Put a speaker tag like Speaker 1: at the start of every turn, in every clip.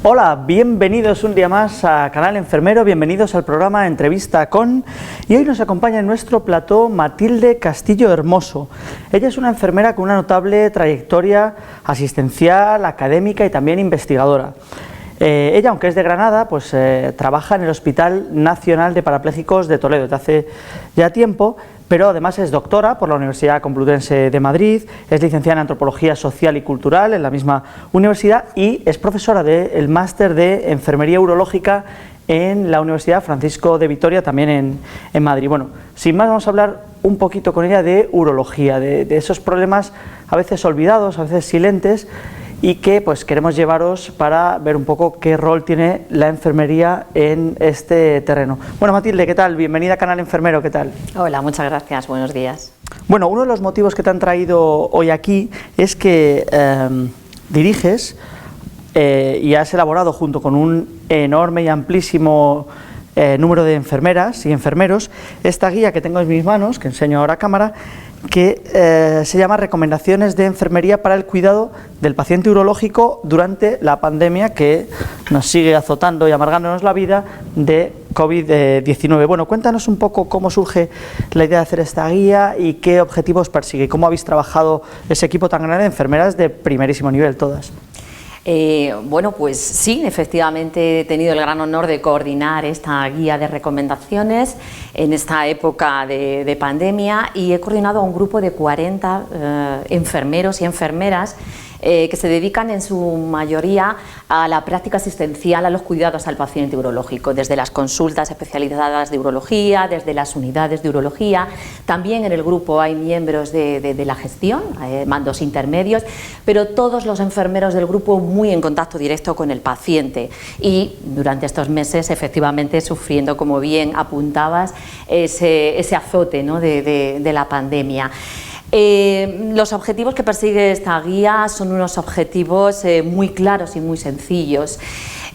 Speaker 1: Hola, bienvenidos un día más a Canal Enfermero, bienvenidos al programa Entrevista con... Y hoy nos acompaña en nuestro plató Matilde Castillo Hermoso. Ella es una enfermera con una notable trayectoria asistencial, académica y también investigadora. Ella, aunque es de Granada, pues trabaja en el Hospital Nacional de Parapléjicos de Toledo desde hace ya tiempo, pero además es doctora por la Universidad Complutense de Madrid, es licenciada en Antropología Social y Cultural en la misma universidad y es profesora del Máster de Enfermería Urológica en la Universidad Francisco de Vitoria, también en Madrid. Bueno, sin más vamos a hablar un poquito con ella de urología, de esos problemas a veces olvidados, a veces silentes, y que pues queremos llevaros para ver un poco qué rol tiene la enfermería en este terreno. Bueno, Matilde, ¿qué tal? Bienvenida a Canal Enfermero, ¿qué tal?
Speaker 2: Hola, muchas gracias, buenos días.
Speaker 1: Bueno, uno de los motivos que te han traído hoy aquí es que diriges y has elaborado junto con un enorme y amplísimo número de enfermeras y enfermeros esta guía que tengo en mis manos, que enseño ahora a cámara, que se llama Recomendaciones de Enfermería para el Cuidado del Paciente Urológico durante la pandemia que nos sigue azotando y amargándonos la vida de COVID-19. Bueno, cuéntanos un poco cómo surge la idea de hacer esta guía y qué objetivos persigue, cómo habéis trabajado ese equipo tan grande de enfermeras de primerísimo nivel todas.
Speaker 2: Bueno, pues sí, efectivamente he tenido el gran honor de coordinar esta guía de recomendaciones en esta época de pandemia y he coordinado a un grupo de 40 enfermeros y enfermeras que se dedican en su mayoría a la práctica asistencial, a los cuidados al paciente urológico, desde las consultas especializadas de urología, desde las unidades de urología. También en el grupo hay miembros de la gestión, mandos intermedios, pero todos los enfermeros del grupo muy en contacto directo con el paciente y durante estos meses efectivamente sufriendo, como bien apuntabas, ese azote, ¿no?, de la pandemia. Los objetivos que persigue esta guía son unos objetivos muy claros y muy sencillos.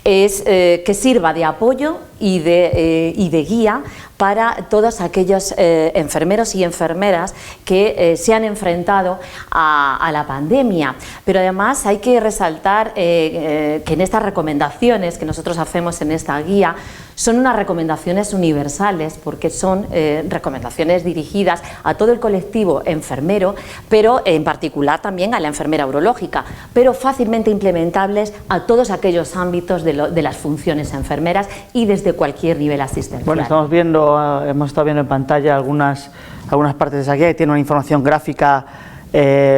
Speaker 2: Es que sirva de apoyo y de guía para todos aquellos enfermeros y enfermeras que se han enfrentado a la pandemia. Pero además hay que resaltar que en estas recomendaciones que nosotros hacemos en esta guía son unas recomendaciones universales porque son recomendaciones dirigidas a todo el colectivo enfermero, pero en particular también a la enfermera urológica, pero fácilmente implementables a todos aquellos ámbitos de las funciones enfermeras y desde cualquier nivel asistencial.
Speaker 1: Bueno, hemos estado viendo en pantalla algunas partes de esa guía que tiene una información gráfica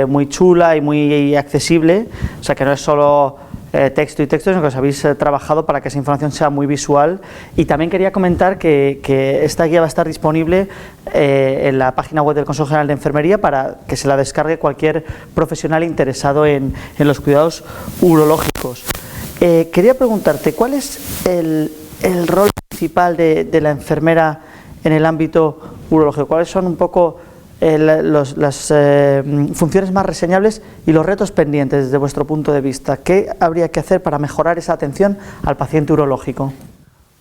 Speaker 1: muy chula y muy accesible, o sea que no es solo texto y texto, sino que os habéis trabajado para que esa información sea muy visual. Y también quería comentar que esta guía va a estar disponible en la página web del Consejo General de Enfermería para que se la descargue cualquier profesional interesado en los cuidados urológicos. Quería preguntarte, ¿cuál es el rol principal de la enfermera en el ámbito urológico? ¿Cuáles son un poco las funciones más reseñables y los retos pendientes desde vuestro punto de vista? ¿Qué habría que hacer para mejorar esa atención al paciente urológico?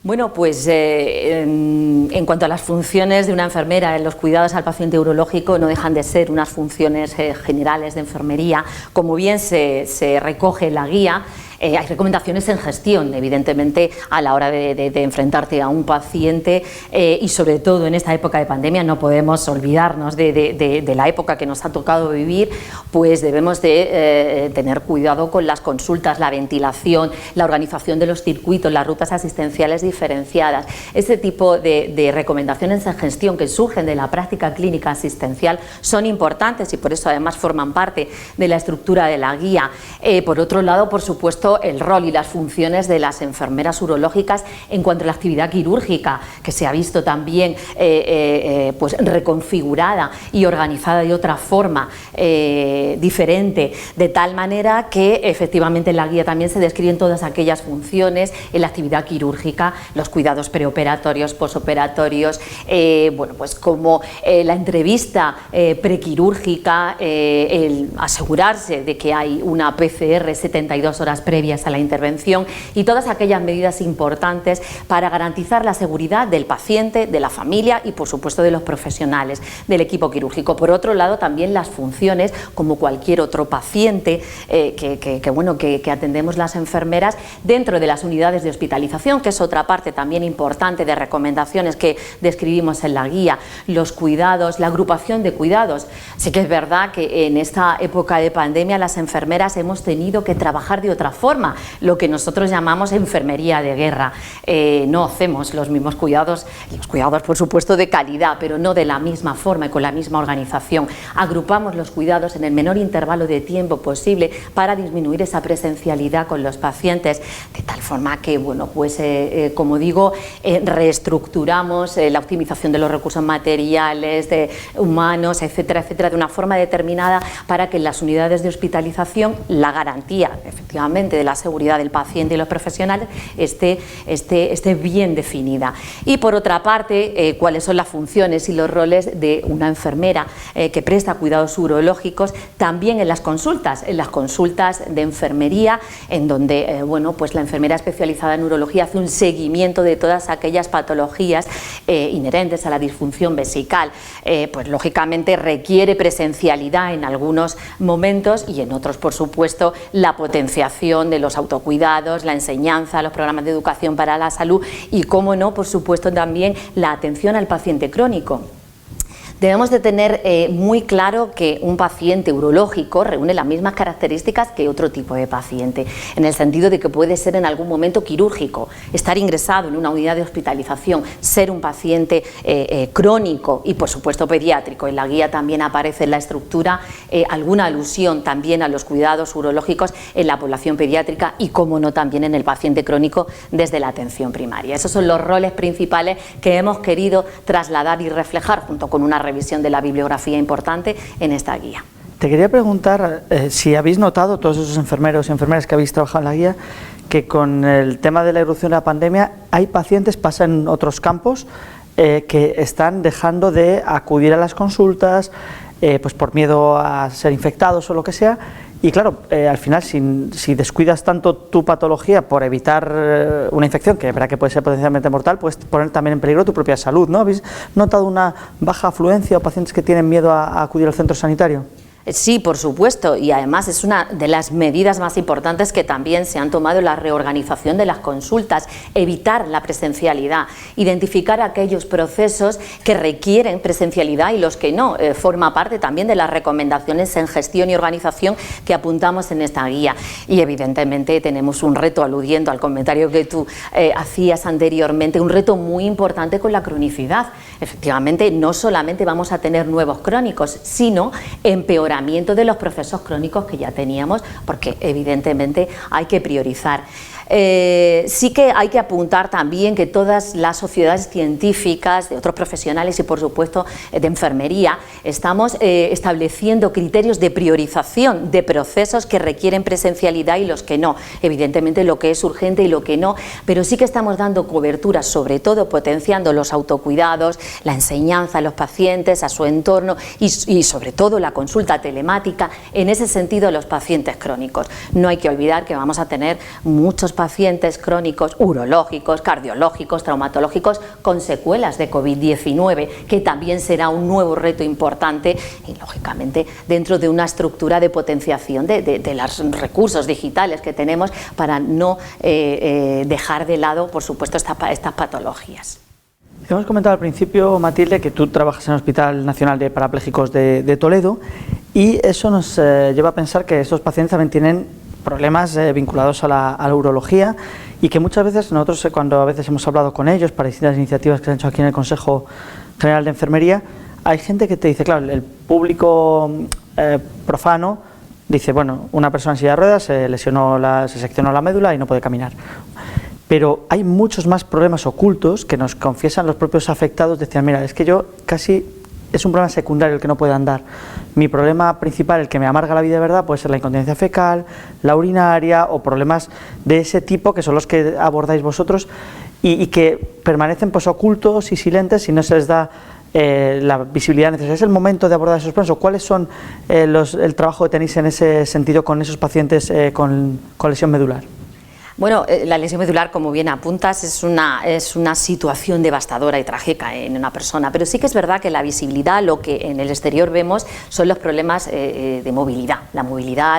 Speaker 2: Bueno, pues en cuanto a las funciones de una enfermera en los cuidados al paciente urológico, no dejan de ser unas funciones generales de enfermería, como bien se recoge en la guía. Hay recomendaciones en gestión, evidentemente, a la hora de enfrentarte a un paciente y sobre todo en esta época de pandemia no podemos olvidarnos de la época que nos ha tocado vivir, pues debemos de tener cuidado con las consultas, la ventilación, la organización de los circuitos, las rutas asistenciales diferenciadas. Ese tipo de recomendaciones en gestión que surgen de la práctica clínica asistencial son importantes y por eso además forman parte de la estructura de la guía. Por otro lado, por supuesto, el rol y las funciones de las enfermeras urológicas en cuanto a la actividad quirúrgica, que se ha visto también pues reconfigurada y organizada de otra forma diferente, de tal manera que efectivamente en la guía también se describen todas aquellas funciones en la actividad quirúrgica, los cuidados preoperatorios, posoperatorios, bueno, pues como la entrevista prequirúrgica, el asegurarse de que hay una PCR 72 horas previa previas a la intervención y todas aquellas medidas importantes para garantizar la seguridad del paciente, de la familia y por supuesto de los profesionales del equipo quirúrgico. Por otro lado, también las funciones, como cualquier otro paciente que atendemos las enfermeras dentro de las unidades de hospitalización, que es otra parte también importante de recomendaciones que describimos en la guía, los cuidados, la agrupación de cuidados. Sí que es verdad que en esta época de pandemia las enfermeras hemos tenido que trabajar de otra forma, lo que nosotros llamamos enfermería de guerra. No hacemos los mismos cuidados, los cuidados por supuesto de calidad, pero no de la misma forma y con la misma organización. Agrupamos los cuidados en el menor intervalo de tiempo posible para disminuir esa presencialidad con los pacientes, de tal forma que, bueno, pues como digo, reestructuramos la optimización de los recursos materiales, humanos, etcétera, etcétera, de una forma determinada para que en las unidades de hospitalización la garantía, efectivamente, de la seguridad del paciente y los profesionales esté bien definida. Y por otra parte, cuáles son las funciones y los roles de una enfermera que presta cuidados urológicos también en las consultas de enfermería, en donde bueno, pues la enfermera especializada en urología hace un seguimiento de todas aquellas patologías inherentes a la disfunción vesical. Pues lógicamente requiere presencialidad en algunos momentos y en otros, por supuesto, la potenciación de los autocuidados, la enseñanza, los programas de educación para la salud y, cómo no, por supuesto, también la atención al paciente crónico. Debemos de tener muy claro que un paciente urológico reúne las mismas características que otro tipo de paciente, en el sentido de que puede ser en algún momento quirúrgico, estar ingresado en una unidad de hospitalización, ser un paciente crónico y por supuesto pediátrico. En la guía también aparece en la estructura alguna alusión también a los cuidados urológicos en la población pediátrica y, como no, también en el paciente crónico desde la atención primaria. Esos son los roles principales que hemos querido trasladar y reflejar junto con una revisión de la bibliografía importante en esta guía.
Speaker 1: Te quería preguntar si habéis notado, todos esos enfermeros y enfermeras que habéis trabajado en la guía, que con el tema de la irrupción de la pandemia hay pacientes, pasa en otros campos, que están dejando de acudir a las consultas pues por miedo a ser infectados o lo que sea. Y claro, al final, si descuidas tanto tu patología por evitar una infección, que es verdad que puede ser potencialmente mortal, puedes poner también en peligro tu propia salud, ¿no? ¿Habéis notado una baja afluencia o pacientes que tienen miedo a acudir al centro sanitario?
Speaker 2: Sí, por supuesto, y además es una de las medidas más importantes que también se han tomado en la reorganización de las consultas, evitar la presencialidad, identificar aquellos procesos que requieren presencialidad y los que no, forma parte también de las recomendaciones en gestión y organización que apuntamos en esta guía. Y evidentemente tenemos un reto, aludiendo al comentario que tú hacías anteriormente, un reto muy importante con la cronicidad. Efectivamente, no solamente vamos a tener nuevos crónicos, sino empeoramiento de los procesos crónicos que ya teníamos, porque evidentemente hay que priorizar. Sí que hay que apuntar también que todas las sociedades científicas, de otros profesionales y por supuesto de enfermería, estamos estableciendo criterios de priorización de procesos que requieren presencialidad y los que no, evidentemente lo que es urgente y lo que no, pero sí que estamos dando cobertura, sobre todo potenciando los autocuidados, la enseñanza a los pacientes, a su entorno y sobre todo la consulta telemática, en ese sentido los pacientes crónicos. No hay que olvidar que vamos a tener muchos pacientes crónicos urológicos, cardiológicos, traumatológicos con secuelas de COVID-19, que también será un nuevo reto importante y lógicamente dentro de una estructura de potenciación de los recursos digitales que tenemos para no dejar de lado, por supuesto, estas patologías.
Speaker 1: Hemos comentado al principio, Matilde, que tú trabajas en el Hospital Nacional de Parapléjicos de Toledo, y eso nos lleva a pensar que estos pacientes también tienen problemas vinculados a la urología, y que muchas veces nosotros, cuando a veces hemos hablado con ellos para distintas iniciativas que se han hecho aquí en el Consejo General de Enfermería, hay gente que te dice, claro, el público profano dice, bueno, una persona en silla de ruedas se seccionó la médula y no puede caminar. Pero hay muchos más problemas ocultos que nos confiesan los propios afectados. Decían, mira, es que yo casi es un problema secundario el que no puede andar. Mi problema principal, el que me amarga la vida de verdad, puede ser la incontinencia fecal, la urinaria o problemas de ese tipo, que son los que abordáis vosotros y que permanecen pues ocultos y silentes si no se les da la visibilidad necesaria. ¿Es el momento de abordar esos problemas o cuáles son el trabajo que tenéis en ese sentido con esos pacientes con lesión medular?
Speaker 2: Bueno, la lesión medular, como bien apuntas, es una situación devastadora y trágica en una persona, pero sí que es verdad que la visibilidad, lo que en el exterior vemos son los problemas de movilidad,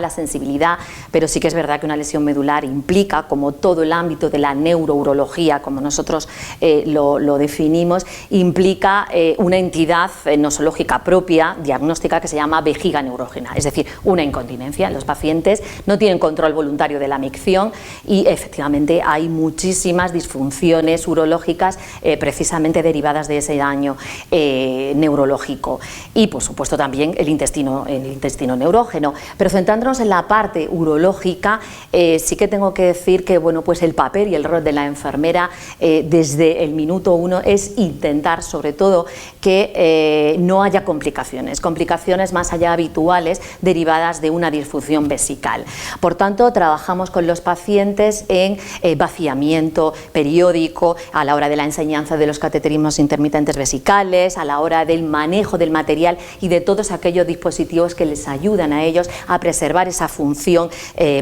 Speaker 2: la sensibilidad, pero sí que es verdad que una lesión medular implica, como todo el ámbito de la neurourología, como nosotros lo definimos, implica una entidad nosológica propia, diagnóstica, que se llama vejiga neurógena, es decir, una incontinencia. Los pacientes no tienen control voluntario de la micción y efectivamente hay muchísimas disfunciones urológicas precisamente derivadas de ese daño neurológico y por supuesto también el intestino neurógeno. Pero centrándonos en la parte urológica, sí que tengo que decir que bueno, pues el papel y el rol de la enfermera desde el minuto 1 es intentar sobre todo que no haya complicaciones más allá habituales derivadas de una disfunción vesical. Por tanto, trabajamos con los pacientes en vaciamiento periódico, a la hora de la enseñanza de los cateterismos intermitentes vesicales, a la hora del manejo del material y de todos aquellos dispositivos que les ayudan a ellos a preservar esa función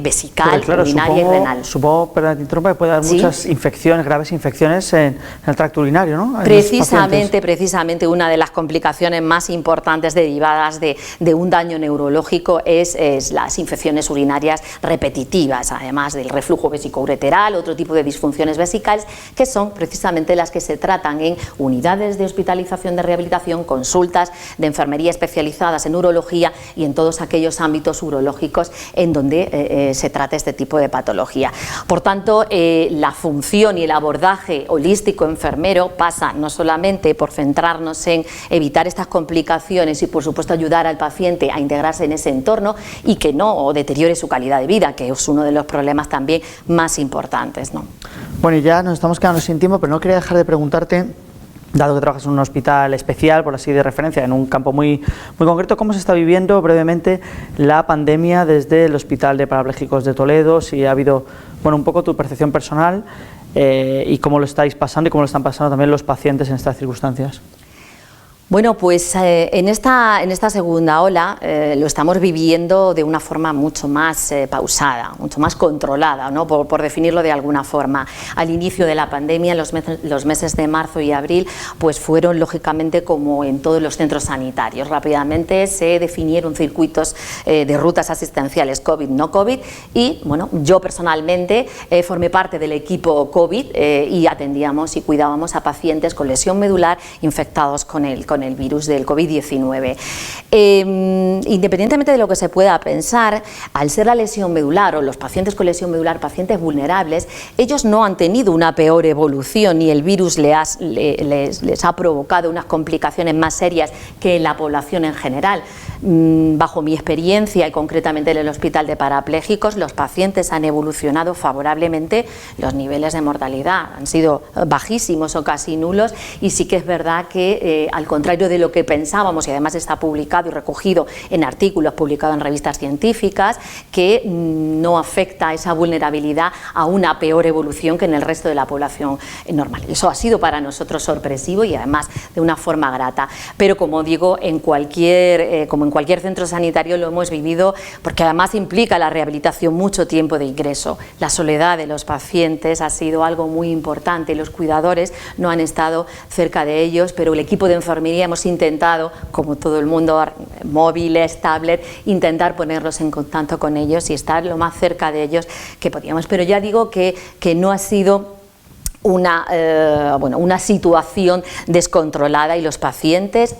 Speaker 2: vesical,
Speaker 1: claro,
Speaker 2: urinaria y renal.
Speaker 1: Supongo, perdón, te interrumpa, que puede dar muchas infecciones, graves infecciones en el tracto urinario, ¿no?
Speaker 2: Precisamente una de las complicaciones más importantes derivadas de un daño neurológico es las infecciones urinarias repetitivas, además del reflujo vesicoureteral, otro tipo de disfunciones vesicales, que son precisamente las que se tratan en unidades de hospitalización de rehabilitación, consultas de enfermería especializadas en urología y en todos aquellos ámbitos urológicos en donde se trata este tipo de patología. Por tanto, la función y el abordaje holístico enfermero pasa no solamente por centrarnos en evitar estas complicaciones y por supuesto ayudar al paciente a integrarse en ese entorno y que no deteriore su calidad de vida, que es uno de los problemas también más importantes, ¿no?
Speaker 1: Bueno, y ya nos estamos quedando sin tiempo, pero no quería dejar de preguntarte, dado que trabajas en un hospital especial, por así de referencia, en un campo muy concreto, ¿cómo se está viviendo brevemente la pandemia desde el Hospital de Parapléjicos de Toledo? Si ha habido, bueno, un poco tu percepción personal y cómo lo estáis pasando y cómo lo están pasando también los pacientes en estas circunstancias.
Speaker 2: Bueno, pues en esta segunda ola lo estamos viviendo de una forma mucho más pausada, mucho más controlada, ¿no? Por definirlo de alguna forma. Al inicio de la pandemia, los meses de marzo y abril, pues fueron lógicamente como en todos los centros sanitarios. Rápidamente se definieron circuitos de rutas asistenciales COVID, no COVID, y bueno, yo personalmente formé parte del equipo COVID y atendíamos y cuidábamos a pacientes con lesión medular infectados con el virus del COVID-19. Independientemente de lo que se pueda pensar, al ser la lesión medular o los pacientes con lesión medular, pacientes vulnerables, ellos no han tenido una peor evolución ni el virus les ha provocado unas complicaciones más serias que en la población en general. Bajo mi experiencia y concretamente en el Hospital de Parapléjicos, los pacientes han evolucionado favorablemente, los niveles de mortalidad han sido bajísimos o casi nulos y sí que es verdad que al contrario de lo que pensábamos, y además está publicado y recogido en artículos publicados en revistas científicas, que no afecta esa vulnerabilidad a una peor evolución que en el resto de la población normal. Eso ha sido para nosotros sorpresivo y además de una forma grata, pero como digo, como en cualquier centro sanitario lo hemos vivido, porque además implica la rehabilitación mucho tiempo de ingreso. La soledad de los pacientes ha sido algo muy importante, los cuidadores no han estado cerca de ellos, pero el equipo de enfermería hemos intentado, como todo el mundo, móviles, tablet, intentar ponerlos en contacto con ellos y estar lo más cerca de ellos que podíamos. Pero ya digo que no ha sido una situación descontrolada y los pacientes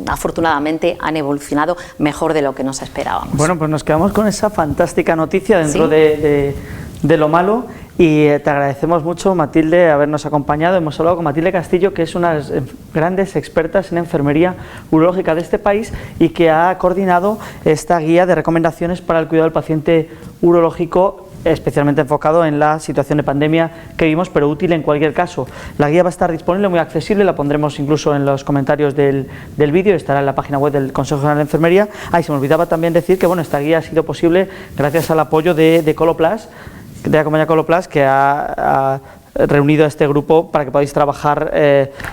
Speaker 2: afortunadamente han evolucionado mejor de lo que nos esperábamos.
Speaker 1: Bueno, pues nos quedamos con esa fantástica noticia dentro ¿sí? de lo malo. Y te agradecemos mucho, Matilde, habernos acompañado. Hemos hablado con Matilde Castillo, que es una de las grandes expertas en enfermería urológica de este país y que ha coordinado esta guía de recomendaciones para el cuidado del paciente urológico, especialmente enfocado en la situación de pandemia que vivimos, pero útil en cualquier caso. La guía va a estar disponible, muy accesible, la pondremos incluso en los comentarios del vídeo, estará en la página web del Consejo General de Enfermería. Se me olvidaba también decir que bueno, esta guía ha sido posible gracias al apoyo de Coloplast, de la compañía Coloplast, que ha reunido a este grupo para que podáis trabajar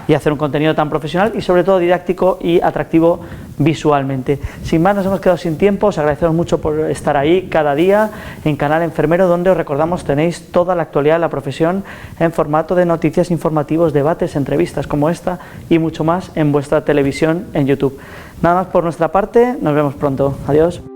Speaker 1: y hacer un contenido tan profesional y sobre todo didáctico y atractivo visualmente. Sin más, nos hemos quedado sin tiempo, os agradecemos mucho por estar ahí cada día en Canal Enfermero, donde os recordamos tenéis toda la actualidad de la profesión en formato de noticias, informativos, debates, entrevistas como esta y mucho más en vuestra televisión en YouTube. Nada más por nuestra parte, nos vemos pronto. Adiós.